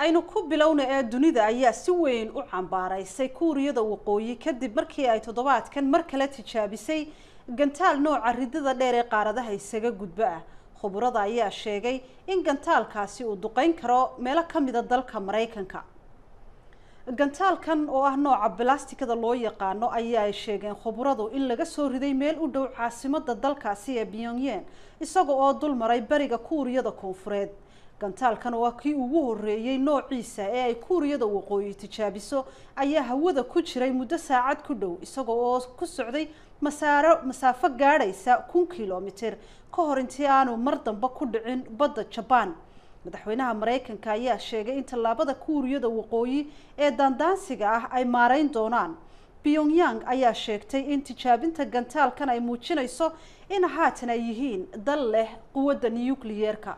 aynu ku bilowna ee dunida ayaa si weyn u cambaaraysay Kuuriyada Waqooyi kadib markii ay toddobaadkan mar kale tijaabisay gantaal nooca ridada dheer ee qaaradaha isaga gudba ah. Khubarada ayaa sheegay in gantaalkaasi uu duqeyn karo meelo ka mid ah dalka Mareykanka. Gantaalkan oo ah nooca balaastikada loo yaqaano ayaa ay sheegeen khubaradu in laga soo riday meel u dhow caasimadda dalkaasi ee Pyongyang isagoo oo dul maray bariga Kuuriyada Koonfureed. Gantaalkan oo kii ugu horeeyay noociisa ee ay Kuuriyada Waqooyi tijaabiso ayaa hawada ku jiray muddo saacad ku dhow isagoo oo ku socday masaafo gaadhaysa 1 kiiloomitir ka hor intii aanu mar dambe ku dhicin badda Japan. Madaxweynaha Mareykanka ayaa sheegay in tallaabada Kuuriyada Waqooyi ee dandaansiga ah ay maareyn doonaan. Pyongyang ayaa sheegtay in tijaabinta gantaalkan ay muujinayso in haatan ay yihiin dal leh quwadda nuclear-ka.